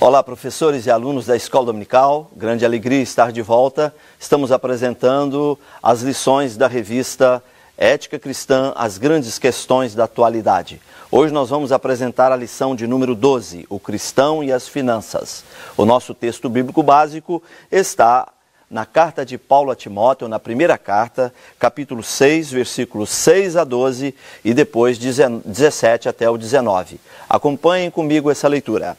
Olá, professores e alunos da Escola Dominical, grande alegria estar de volta. Estamos apresentando as lições da revista Ética Cristã, as grandes questões da atualidade. Hoje nós vamos apresentar a lição de número 12, o cristão e as finanças. O nosso texto bíblico básico está na carta de Paulo a Timóteo, na primeira carta, capítulo 6, versículos 6 a 12 e depois 17 até o 19. Acompanhem comigo essa leitura.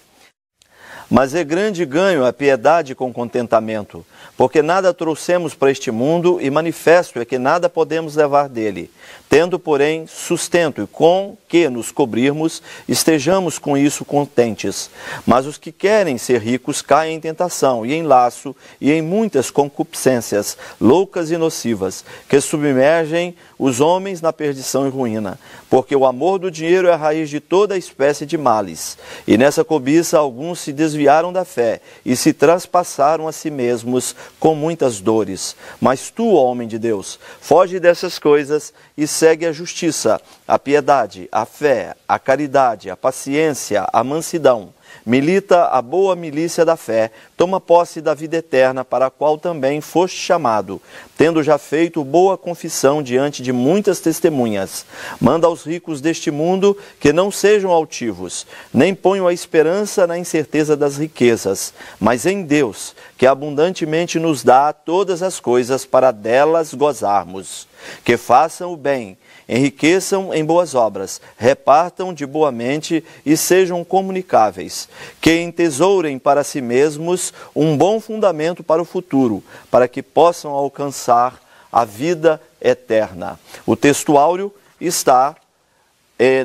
Mas é grande ganho a piedade com contentamento, porque nada trouxemos para este mundo e manifesto é que nada podemos levar dele. Tendo, porém, sustento e com que nos cobrirmos, estejamos com isso contentes. Mas os que querem ser ricos caem em tentação e em laço e em muitas concupiscências, loucas e nocivas, que submergem os homens na perdição e ruína. Porque o amor do dinheiro é a raiz de toda espécie de males. E nessa cobiça alguns se desviaram da fé e se traspassaram a si mesmos com muitas dores. Mas tu, ó homem de Deus, foge dessas coisas e segue a justiça, a piedade, a fé, a caridade, a paciência, a mansidão. Milita a boa milícia da fé, toma posse da vida eterna, para a qual também foste chamado, tendo já feito boa confissão diante de muitas testemunhas. Manda aos ricos deste mundo que não sejam altivos, nem ponham a esperança na incerteza das riquezas, mas em Deus, que abundantemente nos dá todas as coisas para delas gozarmos. Que façam o bem, enriqueçam em boas obras, repartam de boa mente e sejam comunicáveis, que entesourem para si mesmos um bom fundamento para o futuro, para que possam alcançar a vida eterna. O texto áureo está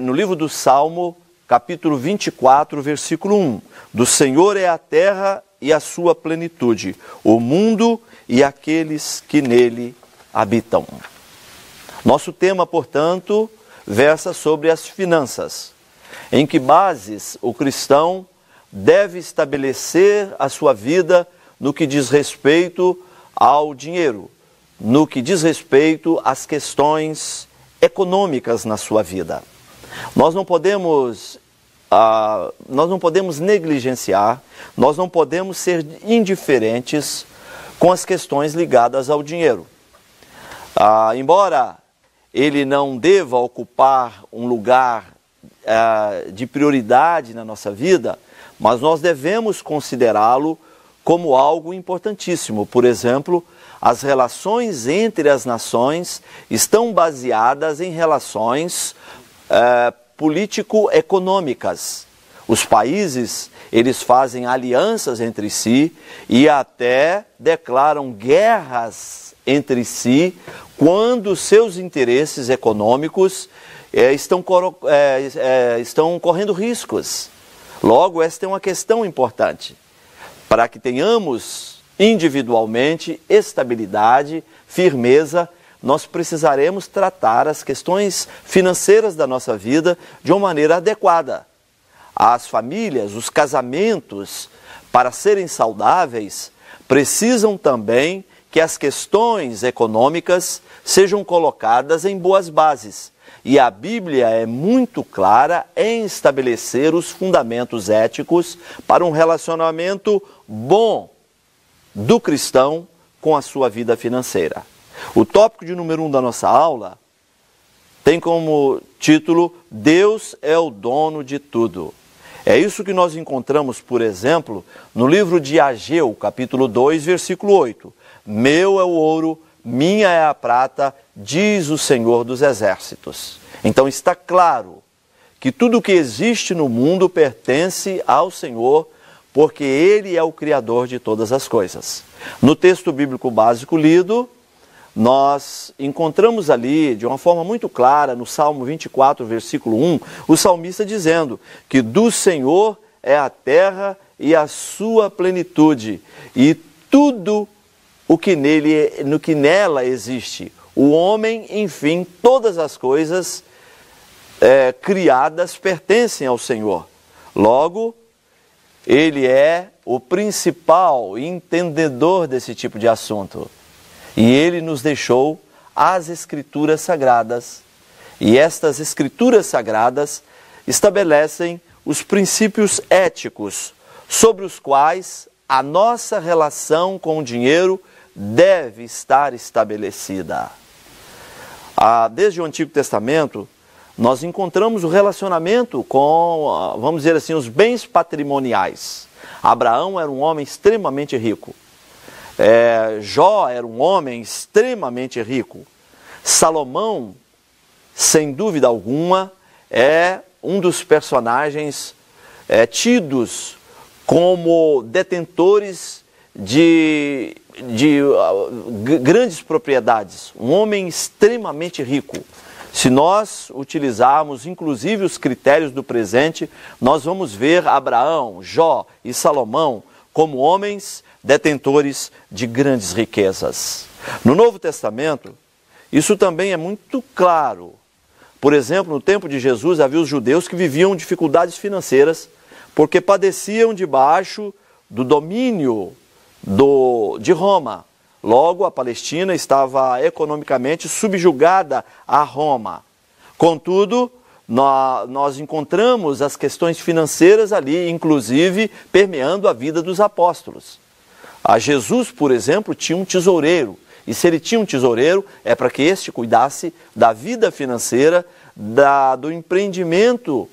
no livro do Salmo, capítulo 24, versículo 1. Do Senhor é a terra e a sua plenitude, o mundo e aqueles que nele habitam. Nosso tema, portanto, versa sobre as finanças. Em que bases o cristão deve estabelecer a sua vida no que diz respeito ao dinheiro, no que diz respeito às questões econômicas na sua vida. Nós não podemos negligenciar, nós não podemos ser indiferentes com as questões ligadas ao dinheiro. Embora ele não deva ocupar um lugar de prioridade na nossa vida, mas nós devemos considerá-lo como algo importantíssimo. Por exemplo, as relações entre as nações estão baseadas em relações político-econômicas. Os países, eles fazem alianças entre si e até declaram guerras entre si quando seus interesses econômicos estão correndo riscos. Logo, esta é uma questão importante. Para que tenhamos individualmente estabilidade, firmeza, nós precisaremos tratar as questões financeiras da nossa vida de uma maneira adequada. As famílias, os casamentos, para serem saudáveis, precisam também que as questões econômicas sejam colocadas em boas bases. E a Bíblia é muito clara em estabelecer os fundamentos éticos para um relacionamento bom do cristão com a sua vida financeira. O tópico de número 1 da nossa aula tem como título Deus é o dono de tudo. É isso que nós encontramos, por exemplo, no livro de Ageu, capítulo 2, versículo 8. Meu é o ouro, minha é a prata, diz o Senhor dos Exércitos. Então está claro que tudo que existe no mundo pertence ao Senhor, porque Ele é o Criador de todas as coisas. No texto bíblico básico lido, nós encontramos ali, de uma forma muito clara, no Salmo 24, versículo 1, o salmista dizendo que do Senhor é a terra e a sua plenitude, e tudo o que nela existe. O homem, enfim, todas as coisas criadas pertencem ao Senhor. Logo, Ele é o principal entendedor desse tipo de assunto. E Ele nos deixou as Escrituras Sagradas. E estas Escrituras Sagradas estabelecem os princípios éticos sobre os quais a nossa relação com o dinheiro deve estar estabelecida. Desde o Antigo Testamento, nós encontramos o relacionamento com, vamos dizer assim, os bens patrimoniais. Abraão era um homem extremamente rico. Jó era um homem extremamente rico. Salomão, sem dúvida alguma, é um dos personagens tidos como detentores de grandes propriedades. Um homem extremamente rico. Se nós utilizarmos inclusive os critérios do presente, nós vamos ver Abraão, Jó e Salomão como homens detentores de grandes riquezas. No Novo Testamento, isso também é muito claro. Por exemplo, no tempo de Jesus havia os judeus que viviam dificuldades financeiras porque padeciam debaixo do domínio de Roma. Logo, a Palestina estava economicamente subjugada a Roma. Contudo, nós encontramos as questões financeiras ali, inclusive permeando a vida dos apóstolos. Jesus, por exemplo, tinha um tesoureiro. E se ele tinha um tesoureiro, é para que este cuidasse da vida financeira, do empreendimento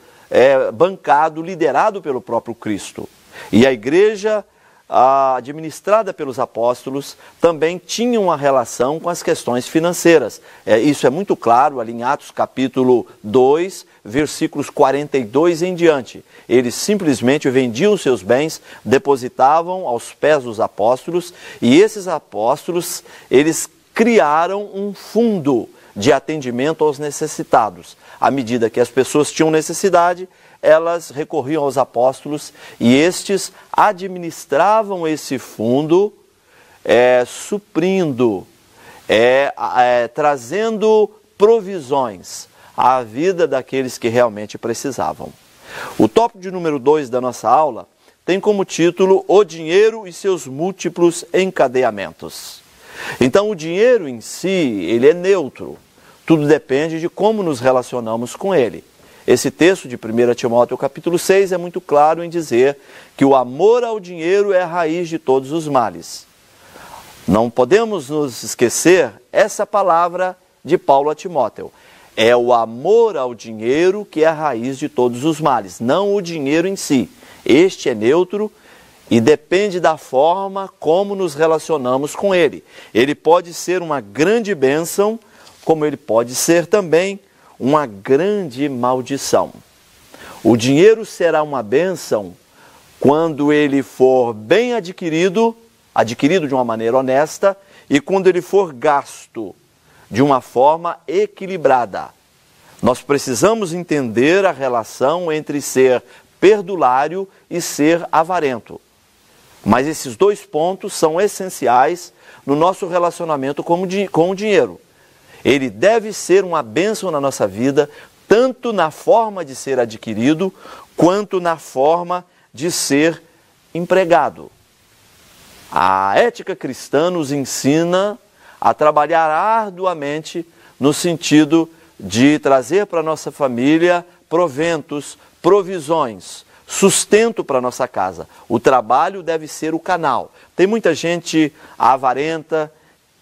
bancado, liderado pelo próprio Cristo. E a igreja administrada pelos apóstolos também tinha uma relação com as questões financeiras. Isso é muito claro ali em Atos capítulo 2, versículos 42 em diante. Eles simplesmente vendiam seus bens, depositavam aos pés dos apóstolos, e esses apóstolos, eles criaram um fundo de atendimento aos necessitados. À medida que as pessoas tinham necessidade, elas recorriam aos apóstolos e estes administravam esse fundo, suprindo, trazendo provisões à vida daqueles que realmente precisavam. O tópico de número 2 da nossa aula tem como título O Dinheiro e seus múltiplos encadeamentos. Então o dinheiro em si, ele é neutro. Tudo depende de como nos relacionamos com ele. Esse texto de 1 Timóteo capítulo 6 é muito claro em dizer que o amor ao dinheiro é a raiz de todos os males. Não podemos nos esquecer essa palavra de Paulo a Timóteo. É o amor ao dinheiro que é a raiz de todos os males, não o dinheiro em si. Este é neutro e depende da forma como nos relacionamos com ele. Ele pode ser uma grande bênção, como ele pode ser também uma grande maldição. O dinheiro será uma bênção quando ele for bem adquirido de uma maneira honesta, e quando ele for gasto de uma forma equilibrada. Nós precisamos entender a relação entre ser perdulário e ser avarento. Mas esses dois pontos são essenciais no nosso relacionamento com o dinheiro. Ele deve ser uma bênção na nossa vida, tanto na forma de ser adquirido, quanto na forma de ser empregado. A ética cristã nos ensina a trabalhar arduamente no sentido de trazer para a nossa família proventos, provisões, sustento para a nossa casa. O trabalho deve ser o canal. Tem muita gente avarenta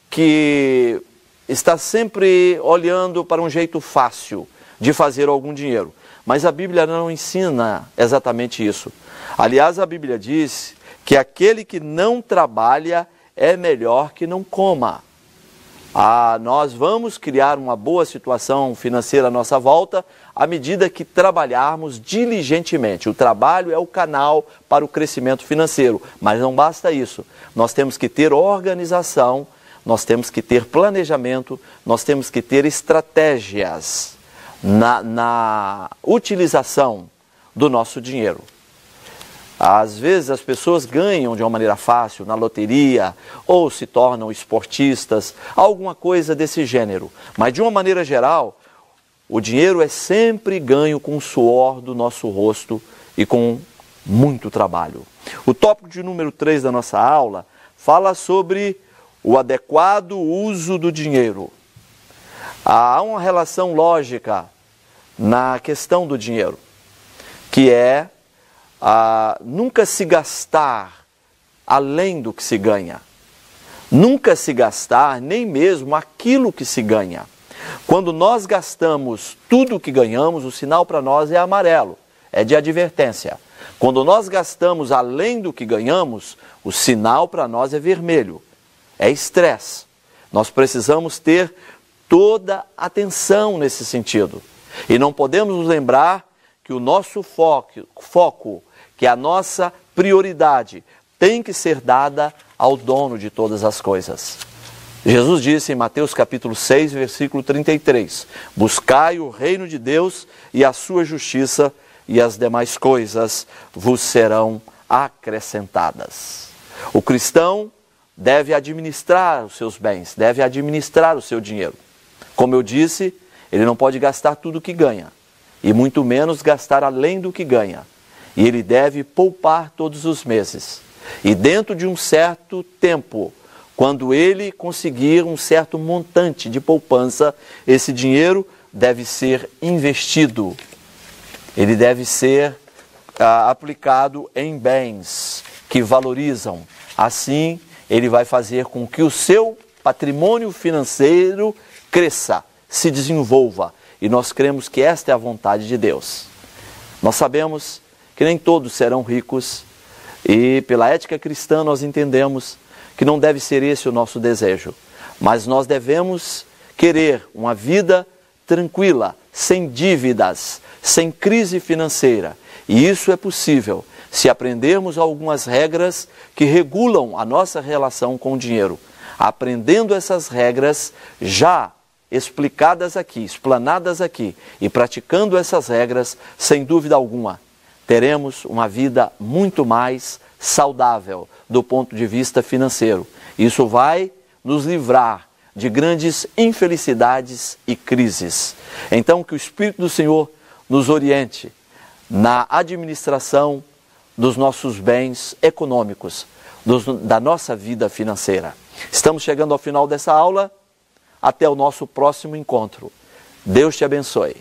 que está sempre olhando para um jeito fácil de fazer algum dinheiro. Mas a Bíblia não ensina exatamente isso. Aliás, a Bíblia diz que aquele que não trabalha é melhor que não coma. Nós vamos criar uma boa situação financeira à nossa volta à medida que trabalharmos diligentemente. O trabalho é o canal para o crescimento financeiro, mas não basta isso. Nós temos que ter organização, nós temos que ter planejamento, nós temos que ter estratégias na utilização do nosso dinheiro. Às vezes as pessoas ganham de uma maneira fácil na loteria ou se tornam esportistas, alguma coisa desse gênero. Mas de uma maneira geral, o dinheiro é sempre ganho com o suor do nosso rosto e com muito trabalho. O tópico de número 3 da nossa aula fala sobre o adequado uso do dinheiro. Há uma relação lógica na questão do dinheiro, que é nunca se gastar além do que se ganha. Nunca se gastar nem mesmo aquilo que se ganha. Quando nós gastamos tudo o que ganhamos, o sinal para nós é amarelo, é de advertência. Quando nós gastamos além do que ganhamos, o sinal para nós é vermelho, é estresse. Nós precisamos ter toda atenção nesse sentido. E não podemos nos lembrar que o nosso foco, que a nossa prioridade tem que ser dada ao dono de todas as coisas. Jesus disse em Mateus capítulo 6, versículo 33, buscai o reino de Deus e a sua justiça, e as demais coisas vos serão acrescentadas. O cristão deve administrar os seus bens, deve administrar o seu dinheiro. Como eu disse, ele não pode gastar tudo o que ganha, e muito menos gastar além do que ganha. E ele deve poupar todos os meses. E dentro de um certo tempo, quando ele conseguir um certo montante de poupança, esse dinheiro deve ser investido. Ele deve ser aplicado em bens que valorizam. Assim, ele vai fazer com que o seu patrimônio financeiro cresça, se desenvolva. E nós cremos que esta é a vontade de Deus. Nós sabemos que nem todos serão ricos, e pela ética cristã nós entendemos que não deve ser esse o nosso desejo. Mas nós devemos querer uma vida tranquila, sem dívidas, sem crise financeira. E isso é possível se aprendermos algumas regras que regulam a nossa relação com o dinheiro. Aprendendo essas regras já explicadas aqui, explanadas aqui, e praticando essas regras, sem dúvida alguma, teremos uma vida muito mais saudável do ponto de vista financeiro. Isso vai nos livrar de grandes infelicidades e crises. Então, que o Espírito do Senhor nos oriente na administração dos nossos bens econômicos, da nossa vida financeira. Estamos chegando ao final dessa aula. Até o nosso próximo encontro. Deus te abençoe.